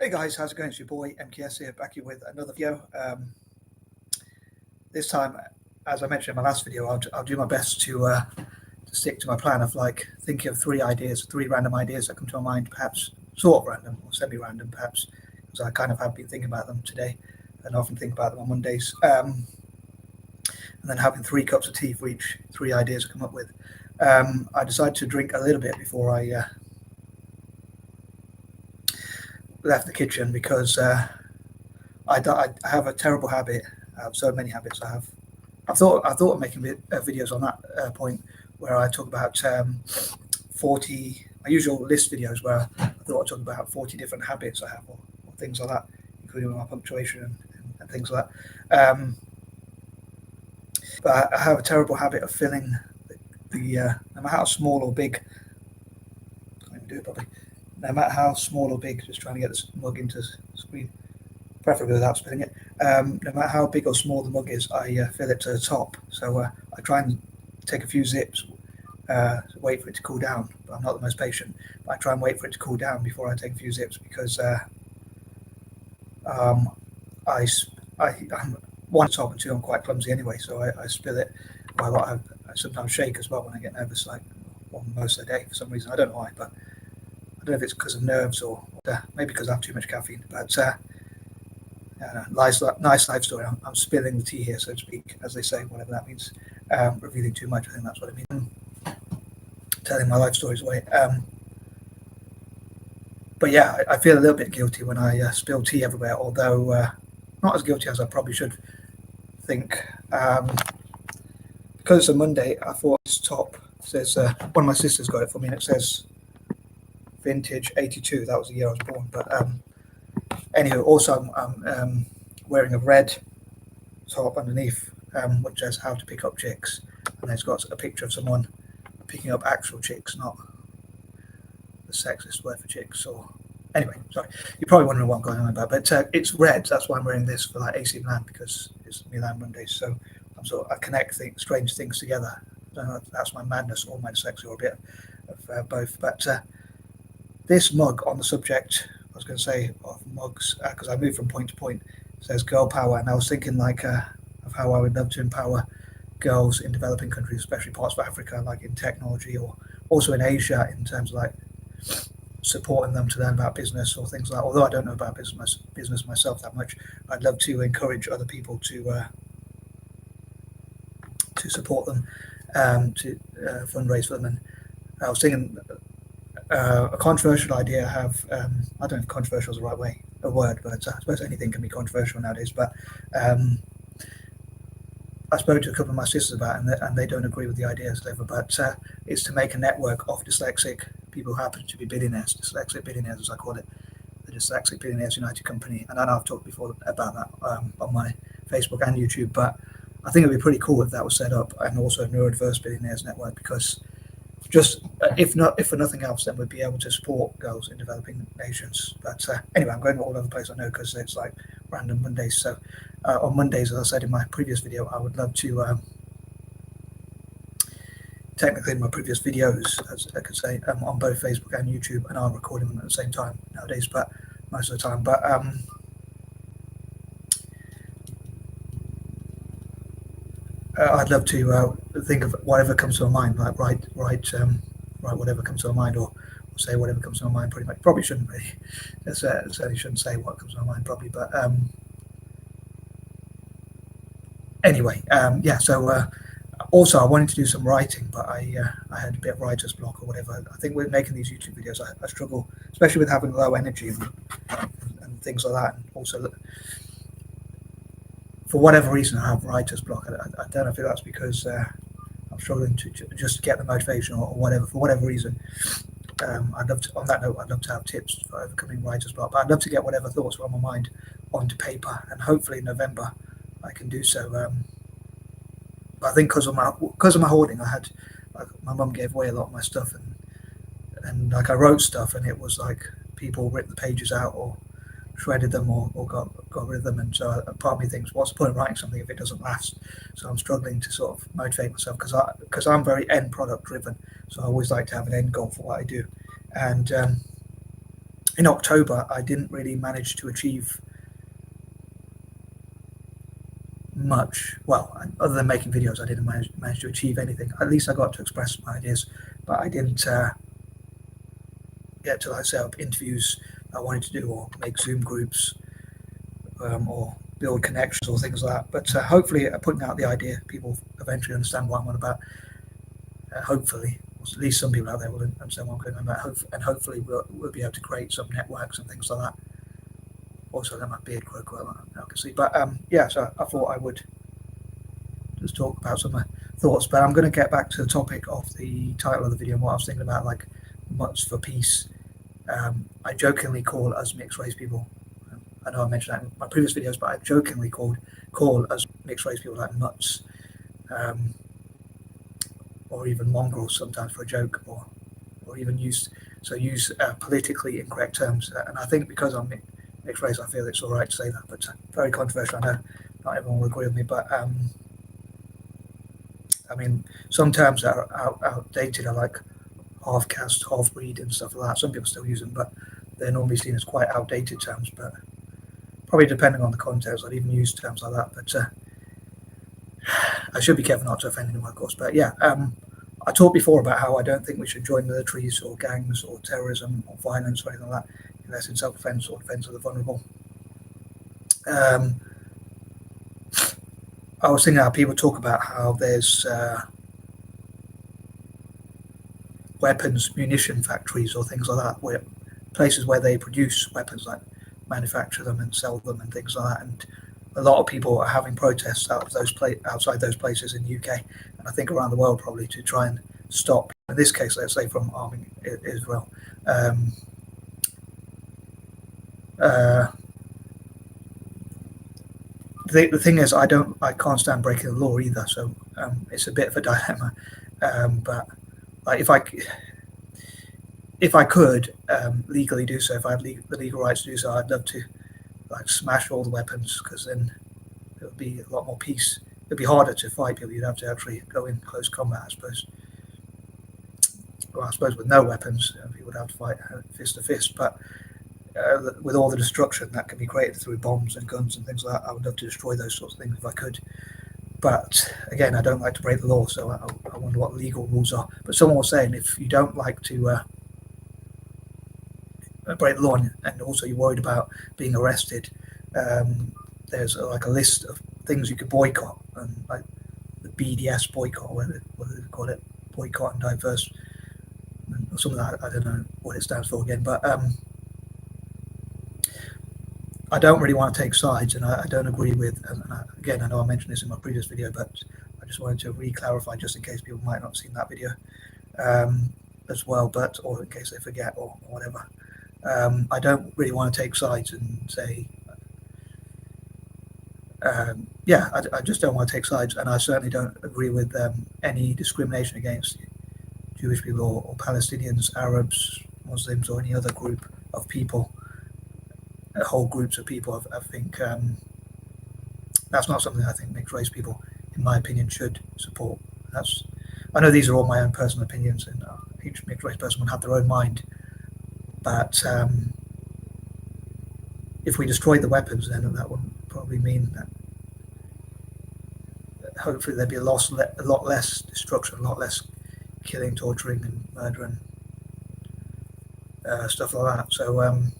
Hey guys, how's it going? It's your boy M.K.S here, back here with another video. This time, as I mentioned in my last video, I'll do my best to stick to my plan of like thinking of three random ideas that come to my mind, perhaps sort of random or semi-random, perhaps, because I kind of have been thinking about them today, and often think about them on Mondays. And then having 3 cups of tea for each 3 ideas I come up with. I decided to drink a little bit before I left the kitchen because I have a terrible habit. I have so many habits. I thought of making videos on that point where I talk about 40 my usual list videos where I thought I'd talk about 40 different habits I have or things like that, including my punctuation and things like that. But I have a terrible habit of filling the no matter how small or big. I can't even do it properly. No matter how small or big, just trying to get this mug into the screen, preferably without spilling it. No matter how big or small the mug is, I fill it to the top. So I try and take a few sips, wait for it to cool down. But I'm not the most patient. But I try and wait for it to cool down before I take a few sips because I'm one top and two, I'm quite clumsy anyway. So I spill it quite a lot. I sometimes shake as well when I get nervous, like most of the day for some reason. I don't know why, but I don't know if it's because of nerves or maybe because I have too much caffeine. But nice life story. I'm spilling the tea here, so to speak, as they say, whatever that means. Revealing too much, I think that's what it means. Telling my life stories away. But yeah, I feel a little bit guilty when I spill tea everywhere, although not as guilty as I probably should think. Because it's a Monday, I thought this top says, one of my sisters got it for me, and it says vintage 82. That was the year I was born. But anyway, also I'm wearing a red top underneath, which says how to pick up chicks, and it's got a picture of someone picking up actual chicks, not the sexist word for chicks. Or anyway, sorry, you're probably wondering what I'm going on about, but it's red. That's why I'm wearing this for like AC Milan, because it's Milan Mondays. So I connect strange things together. I don't know if that's my madness or my dyslexia or a bit of both. But this mug, on the subject, I was going to say, of mugs, because I moved from point to point, says girl power, and I was thinking like of how I would love to empower girls in developing countries, especially parts of Africa, like in technology, or also in Asia, in terms of like supporting them to learn about business or things like that. Although I don't know about business myself that much, I'd love to encourage other people to support them, to fundraise for them. And I was thinking a controversial idea. I don't know if controversial is the right word, but I suppose anything can be controversial nowadays. But I spoke to a couple of my sisters about it, and they don't agree with the ideas ever. But it's to make a network of dyslexic people who happen to be billionaires, dyslexic billionaires, as I call it, the Dyslexic Billionaires United Company. And I know I've talked before about that on my Facebook and YouTube, but I think it'd be pretty cool if that was set up, and also a neurodiverse billionaires network, because just if for nothing else, then we'd be able to support girls in developing nations. But anyway, I'm going all over the place, I know, because it's like random Mondays. So on Mondays, as I said in my previous video, I would love to technically in my previous videos, as I could say, on both Facebook and YouTube, and I'm recording them at the same time nowadays, but most of the time. But I'd love to think of whatever comes to my mind, like write whatever comes to my mind, or say whatever comes to my mind. Pretty much, probably shouldn't really. Certainly shouldn't say what comes to my mind, probably. But anyway, yeah. So also, I wanted to do some writing, but I had a bit of writer's block or whatever. I think with making these YouTube videos, I struggle, especially with having low energy and things like that, and also for whatever reason, I have writer's block. I don't know if that's because I'm struggling to just get the motivation or whatever. For whatever reason, I'd love to. On that note, I'd love to have tips for overcoming writer's block. But I'd love to get whatever thoughts were on my mind onto paper, and hopefully in November I can do so. But I think because of my hoarding, my mum gave away a lot of my stuff, and like I wrote stuff, and it was like people ripped the pages out or shredded them or got rid of them. And so part of me thinks, what's the point of writing something if it doesn't last? So I'm struggling to sort of motivate myself, because I'm very end product driven. So I always like to have an end goal for what I do. And in October, I didn't really manage to achieve much. Well, other than making videos, I didn't manage to achieve anything. At least I got to express my ideas, but I didn't get to set up interviews I wanted to do, or make Zoom groups, or build connections or things like that. But hopefully, putting out the idea, people eventually understand what I'm on about. Hopefully, or at least some people out there will understand what I'm going about, and hopefully we'll be able to create some networks and things like that. Also, let my beard grow quite a lot, I can see. But yeah, so I thought I would just talk about some thoughts. But I'm going to get back to the topic of the title of the video and what I was thinking about, like Mutts for peace. I jokingly call us mixed race people. I know I mentioned that in my previous videos, but I jokingly call us mixed race people like Mutts, or even mongrels sometimes for a joke, or even use politically incorrect terms. And I think because I'm mixed race, I feel it's all right to say that. But very controversial. I know not everyone will agree with me, but I mean, some terms that are outdated are like half caste, half breed, and stuff like that. Some people still use them, but they're normally seen as quite outdated terms. But probably depending on the context, I'd even use terms like that. But I should be careful not to offend anyone, of course. But yeah, I talked before about how I don't think we should join militaries or gangs or terrorism or violence or anything like that, unless in self-defense or defense of the vulnerable. I was thinking how people talk about how there's weapons, munition factories or things like that, where places where they produce weapons, like manufacture them and sell them and things like that. And a lot of people are having protests outside those places in the UK, and I think around the world probably, to try and stop, in this case, let's say, from arming Israel. The thing is, I can't stand breaking the law either, so it's a bit of a dilemma. But like, if I could legally do so, if I had the legal rights to do so, I'd love to like smash all the weapons, because then it would be a lot more peace. It'd be harder to fight people. You'd have to actually go in close combat, I suppose. Well, I suppose with no weapons, you would have to fight fist to fist. But with all the destruction that can be created through bombs and guns and things like that, I would love to destroy those sorts of things if I could. But again, I don't like to break the law, so I wonder what legal rules are. But someone was saying, if you don't like to break the law, and also you're worried about being arrested, there's like a list of things you could boycott, and like the BDS boycott, what do they call it, boycott and diverse, or something like that. I don't know what it stands for again, but I don't really want to take sides, and I don't agree with, and again, I know I mentioned this in my previous video, but I just wanted to re-clarify, just in case people might not have seen that video as well, but, or in case they forget or whatever. I don't really want to take sides and say, yeah, I just don't want to take sides, and I certainly don't agree with any discrimination against Jewish people or Palestinians, Arabs, Muslims, or any other group of people, whole groups of people. I think that's not something I think mixed race people, in my opinion, should support. I know these are all my own personal opinions, and each mixed race person would have their own mind. But if we destroy the weapons, then that would probably mean that hopefully there'd be a lot less destruction, a lot less killing, torturing, and murdering, stuff like that. So, and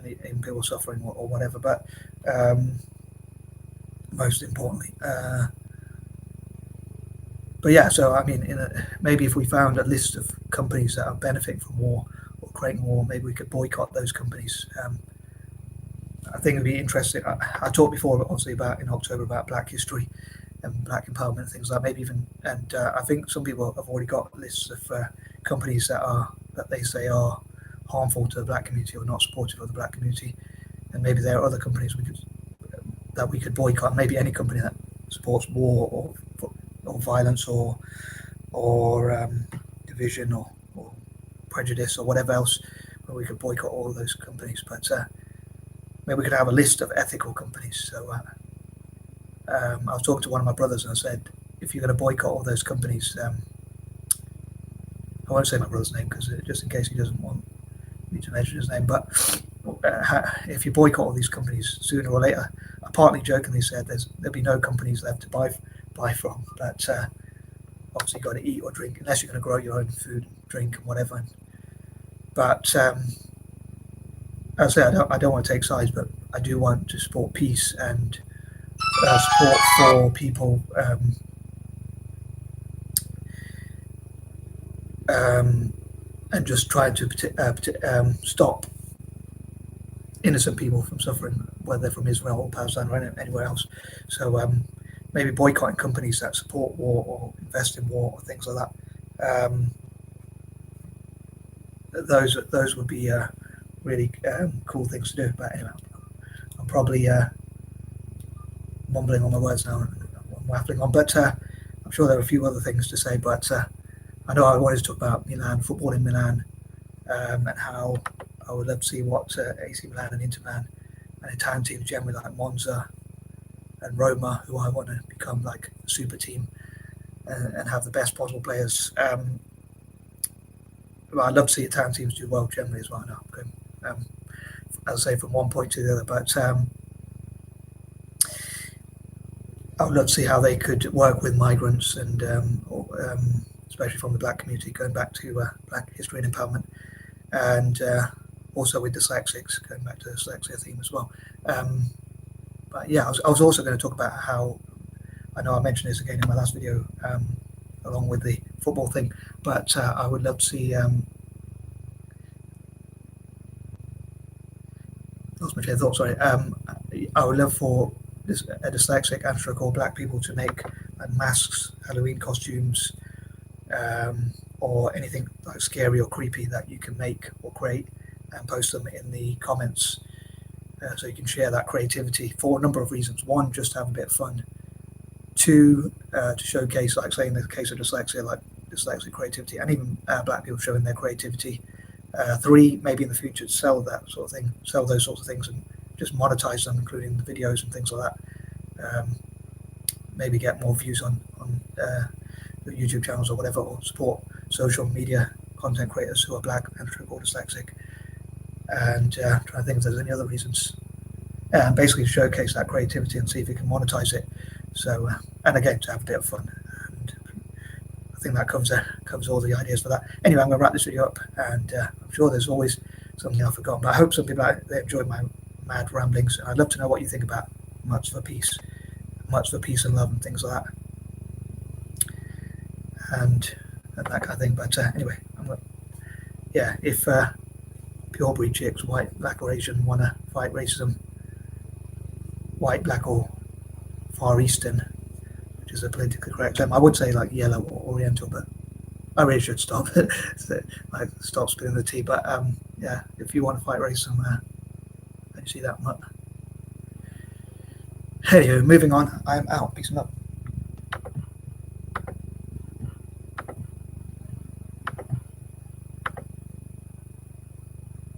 even people suffering or whatever. But most importantly, but yeah. So I mean, maybe if we found a list of companies that are benefiting from war or creating war, maybe we could boycott those companies. I think it'd be interesting. I talked before, obviously, in October about Black history and Black empowerment and things like that. Maybe even, and I think some people have already got lists of companies that they say are harmful to the Black community or not supportive of the Black community, and maybe there are other companies that we could boycott. Maybe any company that supports war or violence or division or prejudice or whatever else, where we could boycott all of those companies. But maybe we could have a list of ethical companies. So I was talking to one of my brothers, and I said, if you're going to boycott all those companies, I won't say my brother's name, because just in case he doesn't want need to mention his name, but if you boycott all these companies sooner or later, I partly jokingly said there'll be no companies left to buy from, but obviously you've got to eat or drink unless you're going to grow your own food, drink, and whatever. But as I say, I don't want to take sides, but I do want to support peace and support for people and just trying to stop innocent people from suffering, whether they're from Israel or Palestine or anywhere else. So maybe boycotting companies that support war or invest in war or things like that. Those would be really cool things to do. But anyway, I'm probably mumbling on my words now and waffling on. But I'm sure there are a few other things to say. But I know I wanted to talk about Milan, football in Milan, and how I would love to see what AC Milan and Inter Milan and Italian teams generally like Monza and Roma, who I want to become like a super team and have the best possible players. Well, I'd love to see Italian teams do well generally as well. Now, as I say, from one point to the other, but I would love to see how they could work with migrants and especially from the black community, going back to black history and empowerment, and also with dyslexics, going back to the dyslexia theme as well. But yeah, I was also going to talk about how, I know I mentioned this again in my last video, along with the football thing, but I would love to see, lost my train of thought, sorry. I would love for a dyslexic and stroke or black people to make masks, Halloween costumes, or anything like scary or creepy that you can make or create and post them in the comments, so you can share that creativity for a number of reasons. One, just to have a bit of fun. Two, to showcase, like say in the case of dyslexia, like dyslexic creativity, and even black people showing their creativity. Three, maybe in the future to sell that sort of thing, sell those sorts of things and just monetize them, including the videos and things like that. Maybe get more views on YouTube channels or whatever, or support social media content creators who are black and or dyslexic. And trying to think if there's any other reasons. And basically showcase that creativity and see if you can monetize it. So, and again, to have a bit of fun. And I think that covers all the ideas for that. Anyway, I'm going to wrap this video up, and I'm sure there's always something I've forgotten, but I hope some people they enjoy my mad ramblings. And I'd love to know what you think about Mutts for peace and love and things like that. And that kind of thing. But anyway, if pure breed chicks, white, black or Asian, want to fight racism, white, black or Far Eastern, which is a politically correct term. I would say like yellow or Oriental, but I really should stop stop spilling the tea. But yeah, if you want to fight racism, you see that mutt. Anyway, moving on. I'm out. Peace and love.